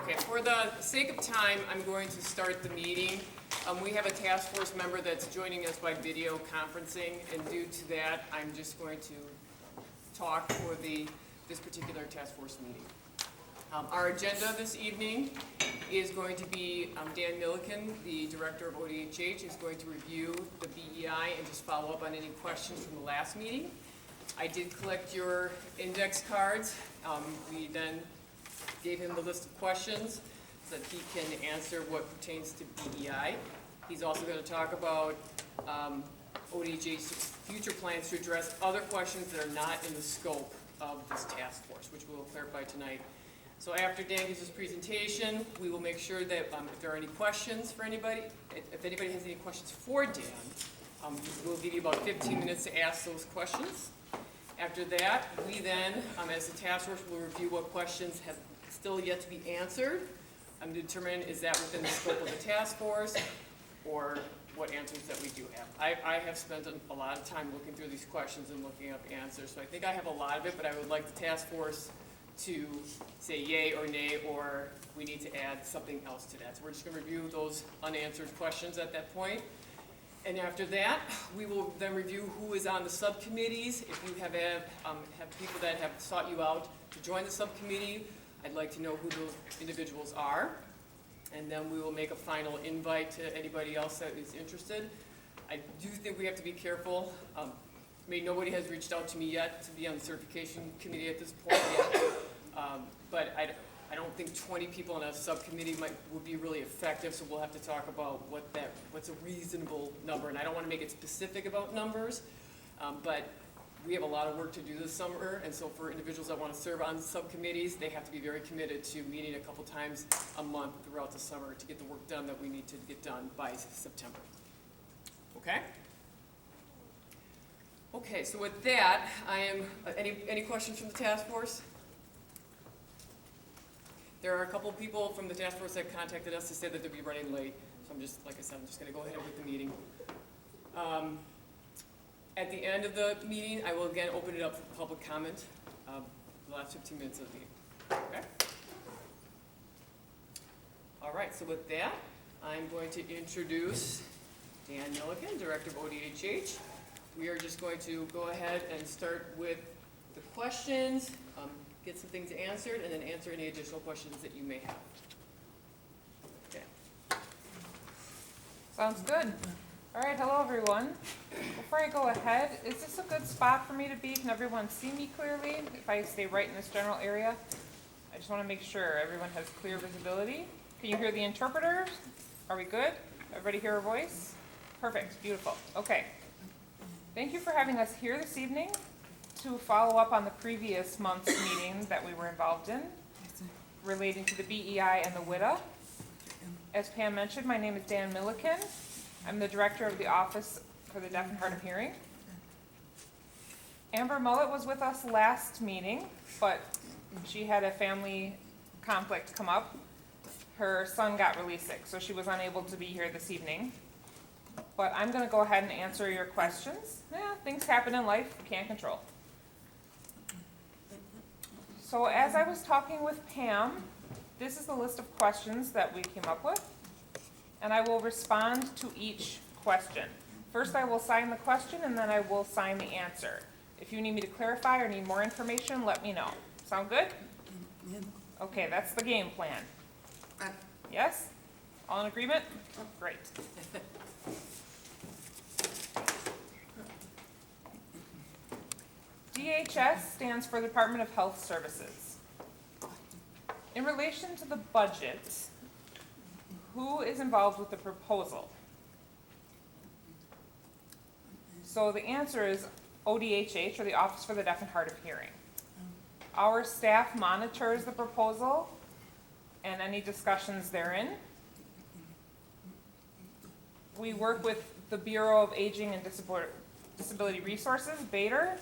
Okay, for the sake of time, I'm going to start the meeting. We have a task force member that's joining us by video conferencing, and due to that, I'm just going to talk for this particular task force meeting. Our agenda this evening is going to be Dan Milliken, the director of ODHH, is going to review the BEI and just follow up on any questions from the last meeting. I did collect your index cards. We then gave him the list of questions so that he can answer what pertains to BEI. He's also going to talk about ODHH's future plans to address other questions that are not in the scope of this task force, which we will clarify tonight. So after Dan gives his presentation, we will make sure that if there are any questions for anybody, if anybody has any questions for Dan, we'll give you about 15 minutes to ask those questions. After that, we then, as a task force, will review what questions have still yet to be answered and determine is that within the scope of the task force or what answers that we do have. I have spent a lot of time looking through these questions and looking up answers, so I think I have a lot of it, but I would like the task force to say yay or nay, or we need to add something else to that. So we're just going to review those unanswered questions at that point. And after that, we will then review who is on the subcommittees. If you have people that have sought you out to join the subcommittee, I'd like to know who those individuals are. And then we will make a final invite to anybody else that is interested. I do think we have to be careful. Nobody has reached out to me yet to be on the certification committee at this point yet. But I don't think 20 people on a subcommittee would be really effective, so we'll have to talk about what's a reasonable number. And I don't want to make it specific about numbers, but we have a lot of work to do this summer, and so for individuals that want to serve on subcommittees, they have to be very committed to meeting a couple times a month throughout the summer to get the work done that we need to get done by September. Okay? Okay, so with that, any questions from the task force? There are a couple people from the task force that contacted us to say that they'll be running late. So I'm just, like I said, I'm just going to go ahead with the meeting. At the end of the meeting, I will again open it up for public comment, the last 15 minutes of the meeting. Okay? All right, so with that, I'm going to introduce Dan Milliken, Director of ODHH. We are just going to go ahead and start with the questions, get some things answered, and then answer any additional questions that you may have. Okay. Sounds good. All right, hello everyone. Before I go ahead, is this a good spot for me to be? Can everyone see me clearly if I stay right in this general area? I just want to make sure everyone has clear visibility. Can you hear the interpreters? Are we good? Everybody hear a voice? Perfect, beautiful. Okay. Thank you for having us here this evening to follow up on the previous month's meetings that we were involved in relating to the BEI and the WIDA. As Pam mentioned, my name is Dan Milliken. I'm the director of the Office for the Deaf and Hard of Hearing. Amber Mullet was with us last meeting, but she had a family conflict come up. Her son got really sick, so she was unable to be here this evening. But I'm going to go ahead and answer your questions. Yeah, things happen in life, you can't control. So as I was talking with Pam, this is the list of questions that we came up with, and I will respond to each question. First, I will sign the question, and then I will sign the answer. If you need me to clarify or need more information, let me know. Sound good? Okay, that's the game plan. Yes? All in agreement? Great. DHS stands for Department of Health Services. In relation to the budget, who is involved with the proposal? So the answer is ODHH, or the Office for the Deaf and Hard of Hearing. Our staff monitors the proposal and any discussions therein. We work with the Bureau of Aging and Disability Resources, BADER,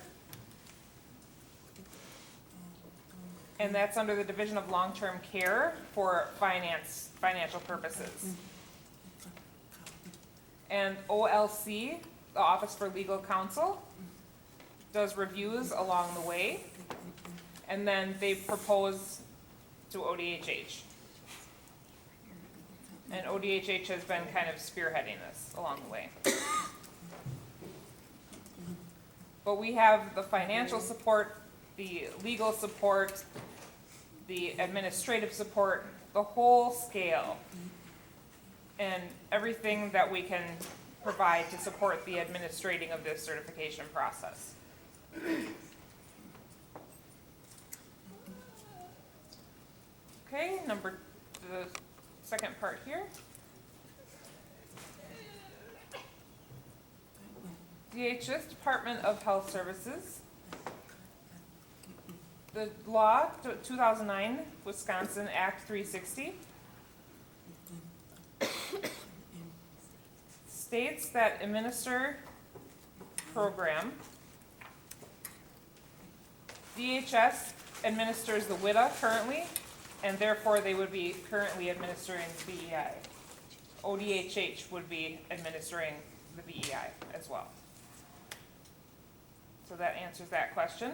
and that's under the Division of Long-Term Care for financial purposes. And OLC, the Office for Legal Counsel, does reviews along the way, and then they propose to ODHH. And ODHH has been kind of spearheading this along the way. But we have the financial support, the legal support, the administrative support, the whole scale, and everything that we can provide to support the administrating of this certification process. Okay, the second part here. DHS, Department of Health Services. The law, 2009 Wisconsin Act 360, states that administer program. DHS administers the WIDA currently, and therefore they would be currently administering the BEI. ODHH would be administering the BEI as well. So that answers that question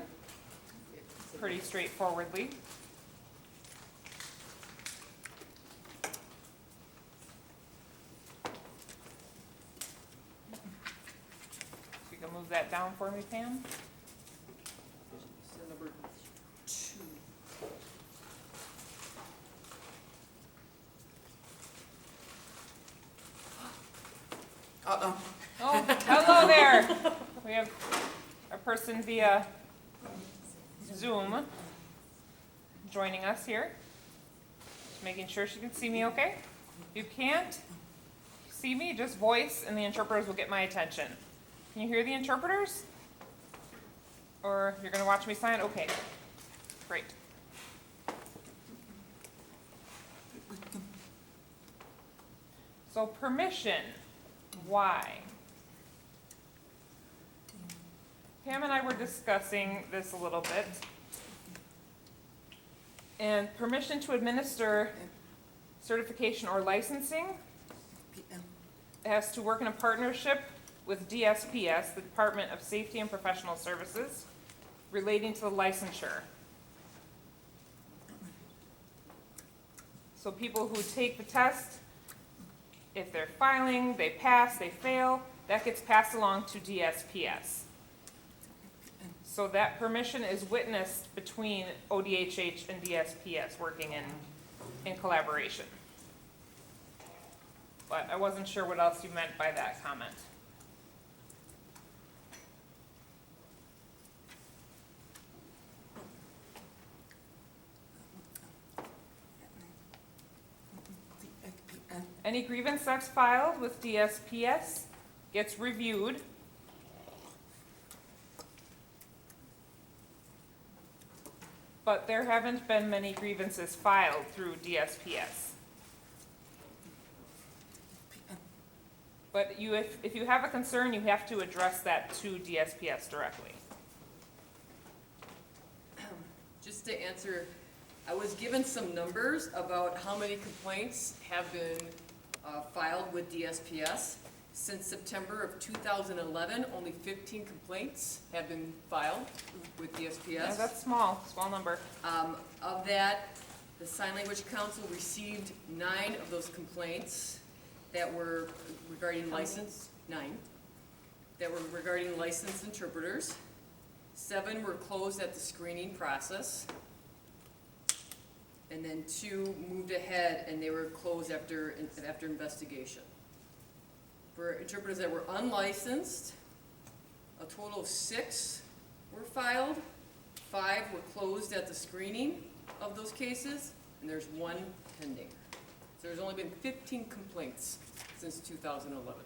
pretty straightforwardly. You can move that down for me, Pam. So number 2. Uh-oh. Oh, hello there. We have a person via Zoom joining us here. Just making sure she can see me okay. If you can't see me, just voice and the interpreters will get my attention. Can you hear the interpreters? Or you're going to watch me sign? Okay, great. So permission, why? Pam and I were discussing this a little bit. And permission to administer certification or licensing has to work in a partnership with DSPS, the Department of Safety and Professional Services, relating to the licensure. So people who take the test, if they're filing, they pass, they fail, that gets passed along to DSPS. So that permission is witnessed between ODHH and DSPS working in collaboration. But I wasn't sure what else you meant by that comment. Any grievance that's filed with DSPS gets reviewed. But there haven't been many grievances filed through DSPS. But if you have a concern, you have to address that to DSPS directly. Just to answer, I was given some numbers about how many complaints have been filed with DSPS. Since September of 2011, only 15 complaints have been filed with DSPS. Yeah, that's small number. Of that, the Sign Language Council received 9 of those complaints that were regarding license, 9, that were regarding licensed interpreters. 7 were closed at the screening process. And then 2 moved ahead and they were closed after investigation. For interpreters that were unlicensed, a total of 6 were filed. 5 were closed at the screening of those cases, and there's 1 pending. So there's only been 15 complaints since 2011.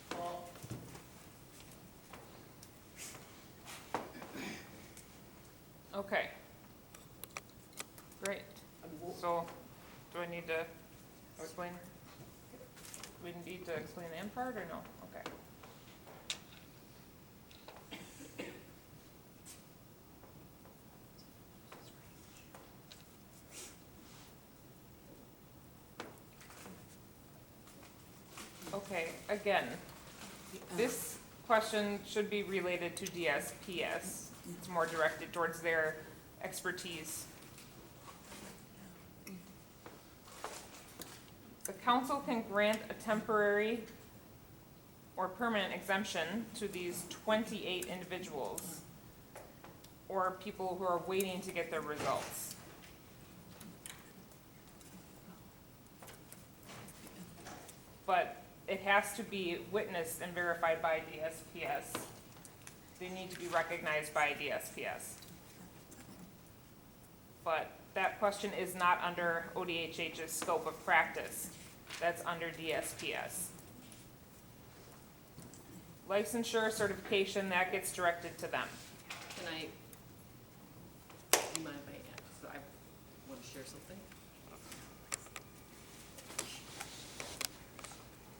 Paul? Okay. Great. So, do I need to explain? We need to explain the end part or no? Okay. Okay, again, this question should be related to DSPS. It's more directed towards their expertise. The council can grant a temporary or permanent exemption to these 28 individuals or people who are waiting to get their results. But it has to be witnessed and verified by DSPS. They need to be recognized by DSPS. But that question is not under ODHH's scope of practice. That's under DSPS. Licensure, certification, that gets directed to them. Can I, do you mind if I add, so I want to share something?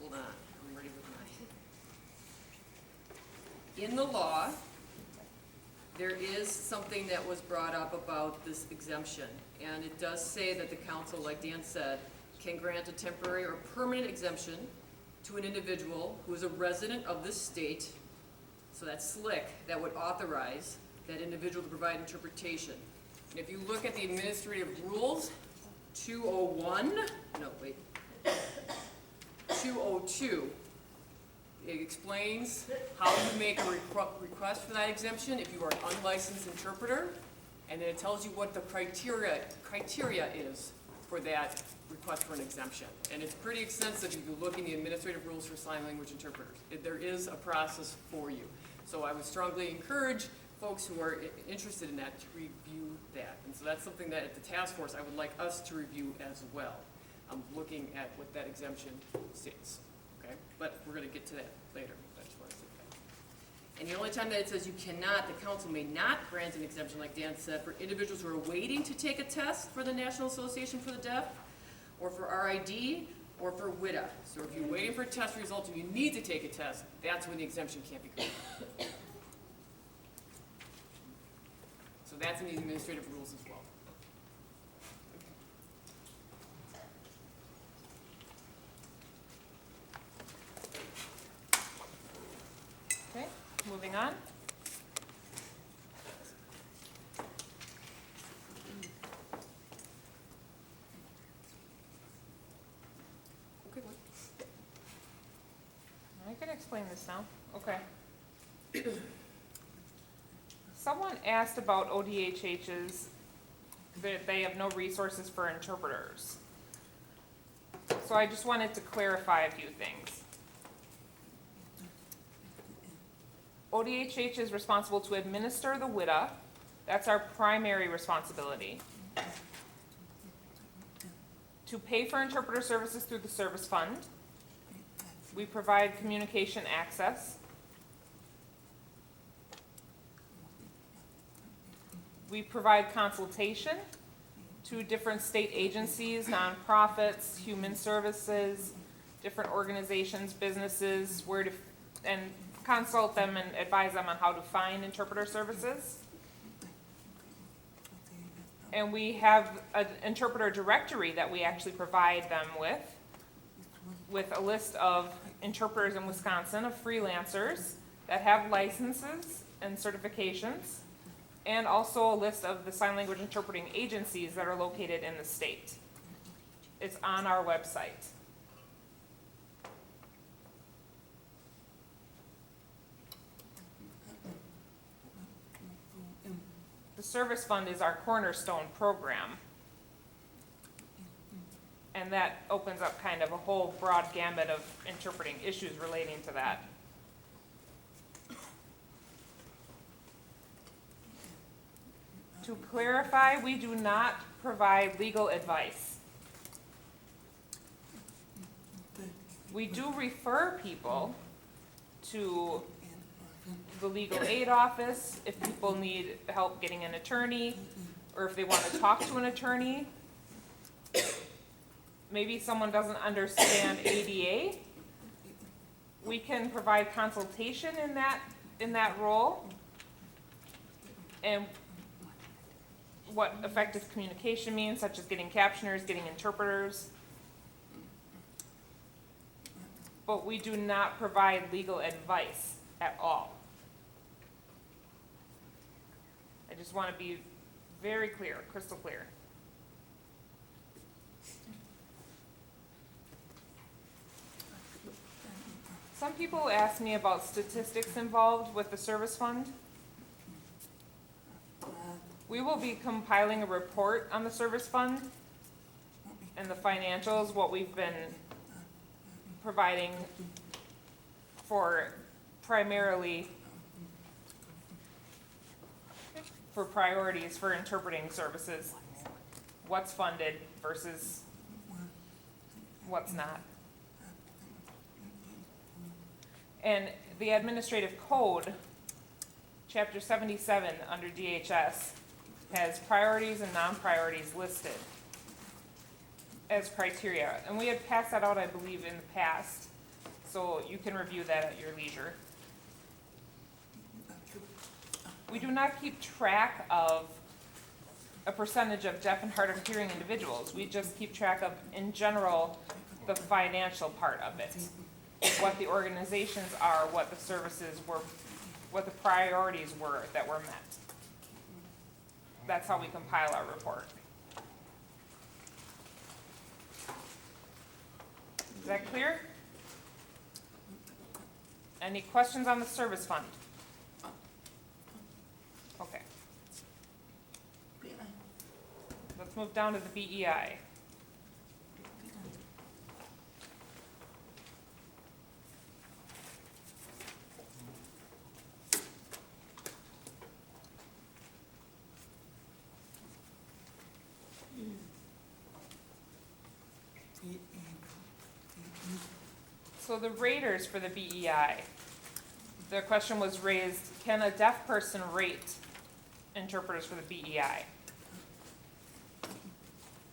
Hold on, I'm ready with my. In the law, there is something that was brought up about this exemption, and it does say that the council, like Dan said, can grant a temporary or permanent exemption to an individual who is a resident of this state, so that's SLIC, that would authorize that individual to provide interpretation. And if you look at the administrative rules, 202, it explains how you make a request for that exemption if you are an unlicensed interpreter, and then it tells you what the criteria is for that request for an exemption. And it's pretty extensive if you look in the administrative rules for sign language interpreters. There is a process for you. So I would strongly encourage folks who are interested in that to review that. And so that's something that at the task force I would like us to review as well. I'm looking at what that exemption states. Okay? But we're going to get to that later. I just want to say that. And the only time that it says you cannot, the council may not grant an exemption, like Dan said, for individuals who are waiting to take a test for the National Association for the Deaf, or for RID, or for WIDA. So if you're waiting for a test result and you need to take a test, that's when the exemption can't be granted. So that's in the administrative rules as well. Okay, moving on. Okay, what? I can explain this now. Okay. Someone asked about ODHH's, that they have no resources for interpreters. So I just wanted to clarify a few things. ODHH is responsible to administer the WIDA. That's our primary responsibility. To pay for interpreter services through the service fund. We provide communication access. We provide consultation to different state agencies, nonprofits, human services, different organizations, businesses, and consult them and advise them on how to find interpreter services. And we have an interpreter directory that we actually provide them with a list of interpreters in Wisconsin, of freelancers that have licenses and certifications, and also a list of the sign language interpreting agencies that are located in the state. It's on our website. The service fund is our cornerstone program. And that opens up kind of a whole broad gamut of interpreting issues relating to that. To clarify, we do not provide legal advice. We do refer people to the legal aid office if people need help getting an attorney, or if they want to talk to an attorney. Maybe someone doesn't understand ADA. We can provide consultation in that role, and what effective communication means, such as getting captioners, getting interpreters. But we do not provide legal advice at all. I just want to be very clear, crystal clear. Some people ask me about statistics involved with the service fund. We will be compiling a report on the service fund and the financials, what we've been providing for primarily for priorities for interpreting services, what's funded versus what's not. And the administrative code, chapter 77 under DHS, has priorities and non-priorities listed as criteria. And we had passed that out, I believe, in the past, so you can review that at your leisure. We do not keep track of a percentage of deaf and hard of hearing individuals. We just keep track of, in general, the financial part of it. What the organizations are, what the services were, what the priorities were that were met. That's how we compile our report. Is that clear? Any questions on the service fund? Okay. Let's move down to the BEI. So the raters for the BEI, the question was raised, can a deaf person rate interpreters for the BEI?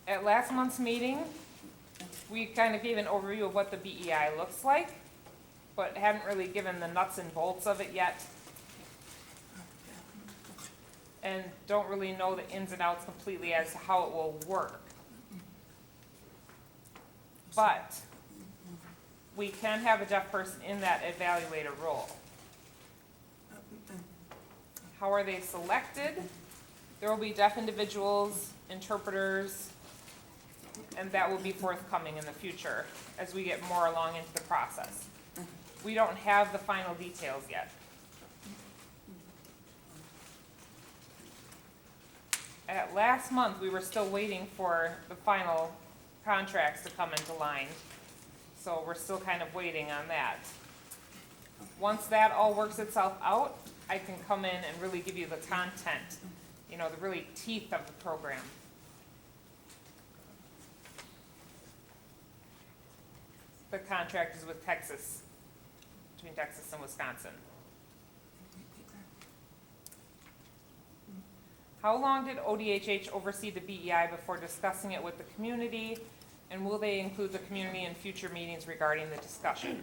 At last month's meeting, we kind of gave an overview of what the BEI looks like, but hadn't really given the nuts and bolts of it yet. And don't really know the ins and outs completely as to how it will work. But we can have a deaf person in that evaluator role. How are they selected? There will be deaf individuals, interpreters, and that will be forthcoming in the future as we get more along into the process. We don't have the final details yet. At last month, we were still waiting for the final contracts to come into line. So we're still kind of waiting on that. Once that all works itself out, I can come in and really give you the content, you know, the really teeth of the program. The contract is with Texas, between Texas and Wisconsin. How long did ODHH oversee the BEI before discussing it with the community? And will they include the community in future meetings regarding the discussion?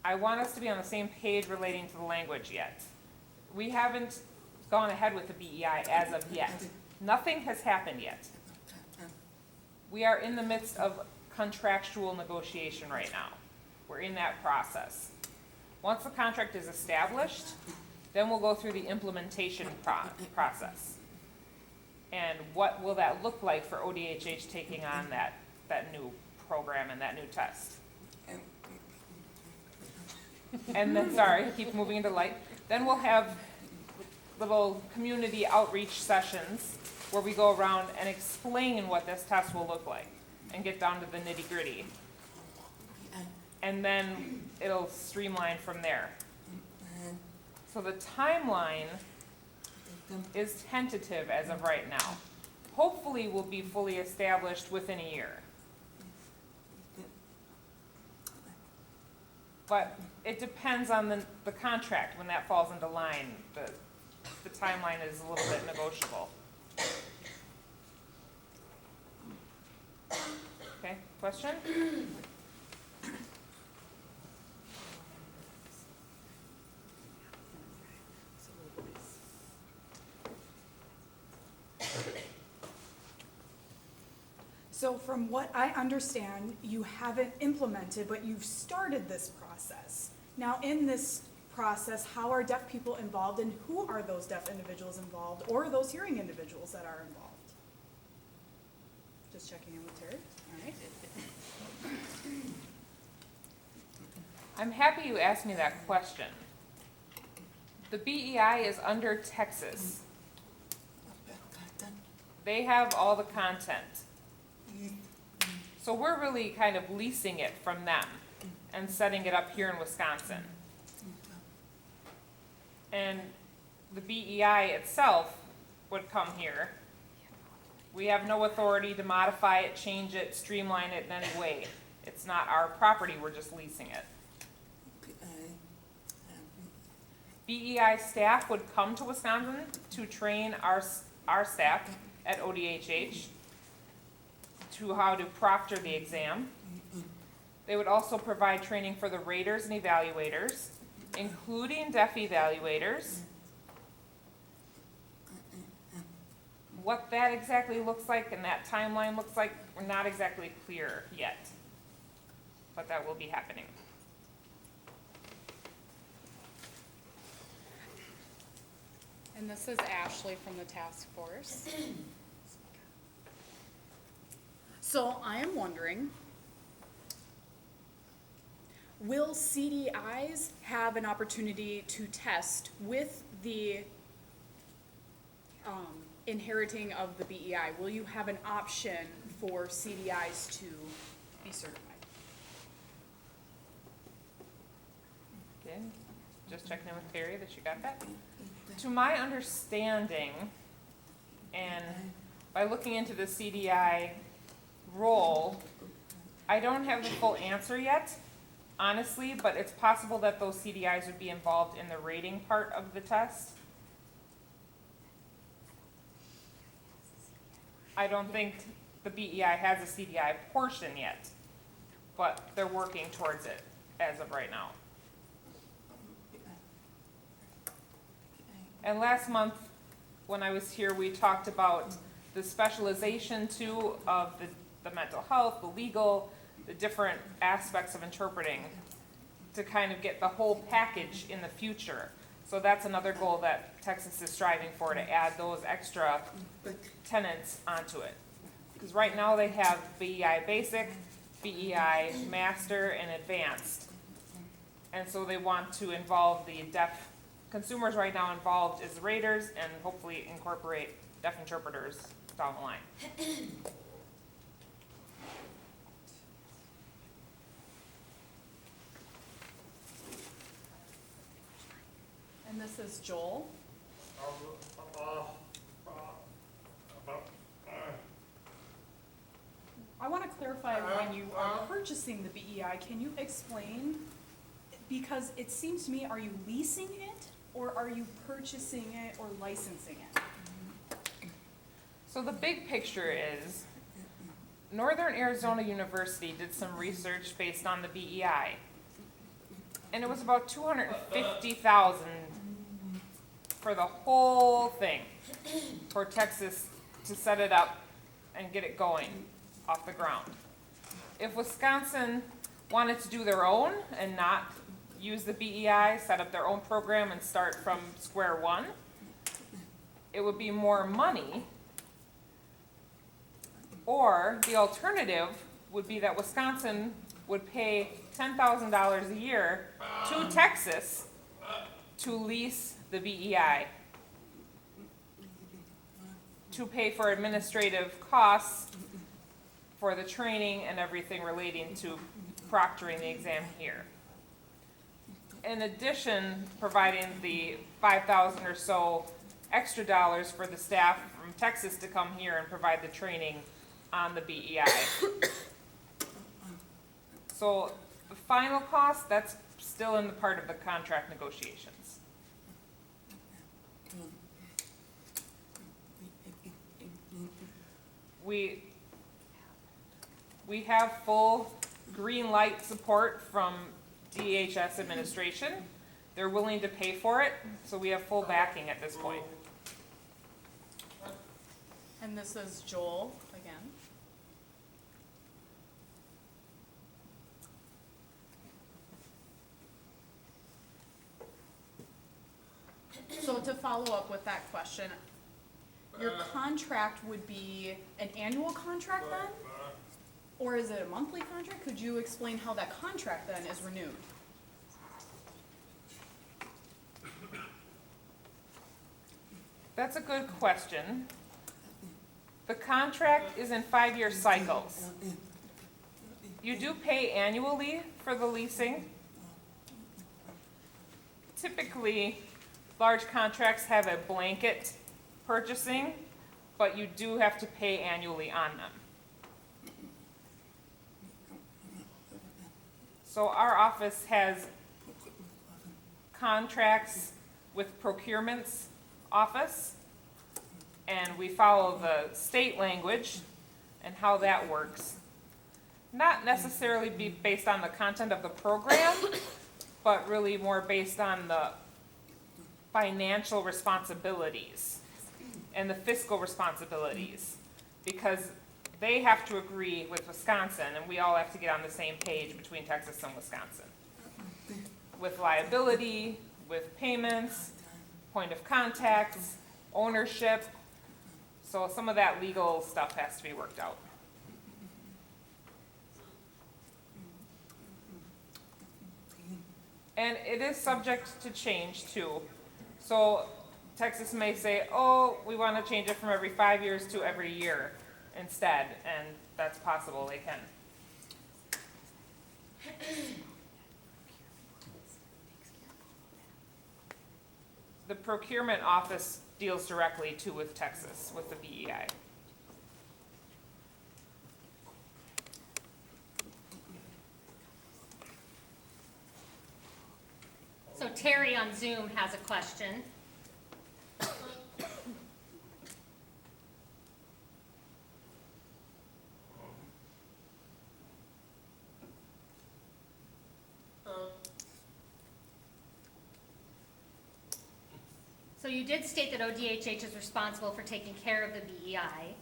I want us to be on the same page relating to the language yet. We haven't gone ahead with the BEI as of yet. Nothing has happened yet. We are in the midst of contractual negotiation right now. We're in that process. Once the contract is established, then we'll go through the implementation process. And what will that look like for ODHH taking on that new program and that new test? And then, sorry, keep moving into light. Then we'll have little community outreach sessions where we go around and explain what this test will look like and get down to the nitty-gritty. And then it'll streamline from there. So the timeline is tentative as of right now. Hopefully will be fully established within a year. But it depends on the contract when that falls into line. The timeline is a little bit negotiable. Okay, question? So from what I understand, you haven't implemented, but you've started this process. Now in this process, how are deaf people involved and who are those deaf individuals involved or those hearing individuals that are involved? Just checking in with Terry, all right. I'm happy you asked me that question. The BEI is under Texas. They have all the content. So we're really kind of leasing it from them and setting it up here in Wisconsin. And the BEI itself would come here. We have no authority to modify it, change it, streamline it in any way. It's not our property, we're just leasing it. BEI staff would come to Wisconsin to train our staff at ODHH to how to proctor the exam. They would also provide training for the raters and evaluators, including deaf evaluators. What that exactly looks like and that timeline looks like, we're not exactly clear yet, but that will be happening. And this is Ashley from the task force. So I am wondering, will CDIs have an opportunity to test with the inheriting of the BEI? Will you have an option for CDIs to be certified? Okay, just checking in with Carrie that you got that. To my understanding, and by looking into the CDI role, I don't have the full answer yet, honestly, but it's possible that those CDIs would be involved in the rating part of the test. I don't think the BEI has a CDI portion yet, but they're working towards it as of right now. And last month, when I was here, we talked about the specialization too of the mental health, the legal, the different aspects of interpreting to kind of get the whole package in the future. So that's another goal that Texas is striving for, to add those extra tenets onto it. Because right now they have BEI Basic, BEI Master, and Advanced. And so they want to involve the deaf consumers right now involved as raters and hopefully incorporate deaf interpreters down the line. And this is Joel. I want to clarify when you are purchasing the BEI, can you explain? Because it seems to me, are you leasing it or are you purchasing it or licensing it? So the big picture is Northern Arizona University did some research based on the BEI. And it was about $250,000 for the whole thing for Texas to set it up and get it going off the ground. If Wisconsin wanted to do their own and not use the BEI, set up their own program and start from square one, it would be more money. Or the alternative would be that Wisconsin would pay $10,000 a year to Texas to lease the BEI, to pay for administrative costs for the training and everything relating to proctoring the exam here. In addition, providing the $5,000 or so extra dollars for the staff from Texas to come here and provide the training on the BEI. So the final cost, that's still in the part of the contract negotiations. We have full green light support from DHS administration. They're willing to pay for it, so we have full backing at this point. And this is Joel again. So to follow up with that question, your contract would be an annual contract then? Or is it a monthly contract? Could you explain how that contract then is renewed? That's a good question. The contract is in 5-year cycles. You do pay annually for the leasing. Typically, large contracts have a blanket purchasing, but you do have to pay annually on them. So our office has contracts with procurement's office, and we follow the state language and how that works. Not necessarily be based on the content of the program, but really more based on the financial responsibilities and the fiscal responsibilities, because they have to agree with Wisconsin, and we all have to get on the same page between Texas and Wisconsin. With liability, with payments, point of contacts, ownership. So some of that legal stuff has to be worked out. And it is subject to change too. So Texas may say, oh, we want to change it from every 5 years to every year instead, and that's possible, they can. The procurement office deals directly too with Texas, with the BEI. So Terry on Zoom has a question. So you did state that ODHH is responsible for taking care of the BEI.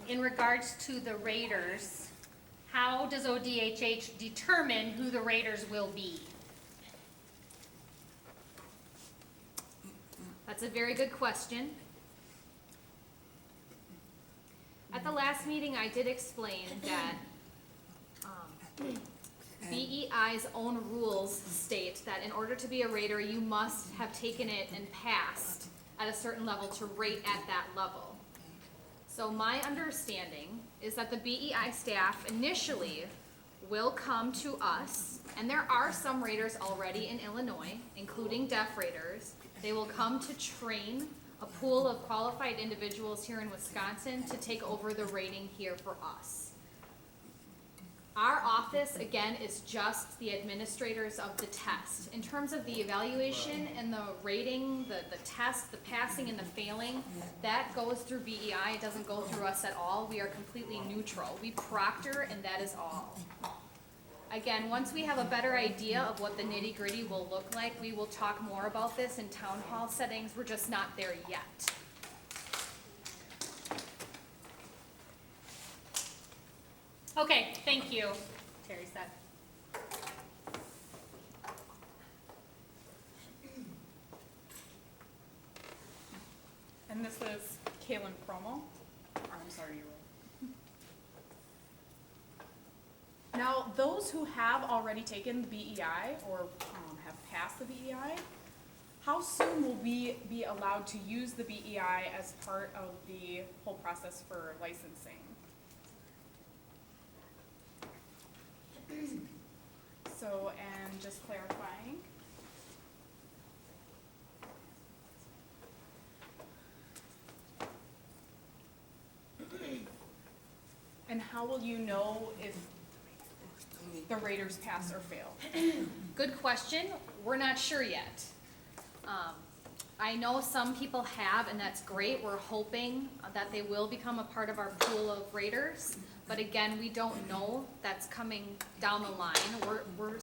In regards to the raters, how does ODHH determine who the raters will be? That's a very good question. At the last meeting, I did explain that BEI's own rules state that in order to be a rater, you must have taken it and passed at a certain level to rate at that level. So my understanding is that the BEI staff initially will come to us, and there are some raters already in Illinois, including deaf raters. They will come to train a pool of qualified individuals here in Wisconsin to take over the rating here for us. Our office, again, is just the administrators of the test. In terms of the evaluation and the rating, the test, the passing and the failing, that goes through BEI. It doesn't go through us at all. We are completely neutral. We proctor, and that is all. Again, once we have a better idea of what the nitty-gritty will look like, we will talk more about this in town hall settings. We're just not there yet. Okay, thank you, Terry said. And this is Kaylin Promo. I'm sorry, you were. Now, those who have already taken the BEI or have passed the BEI, how soon will we be allowed to use the BEI as part of the whole process for licensing? So, and just clarifying. And how will you know if the raters pass or fail? Good question. We're not sure yet. I know some people have, and that's great. We're hoping that they will become a part of our pool of raters. But again, we don't know. That's coming down the line. We're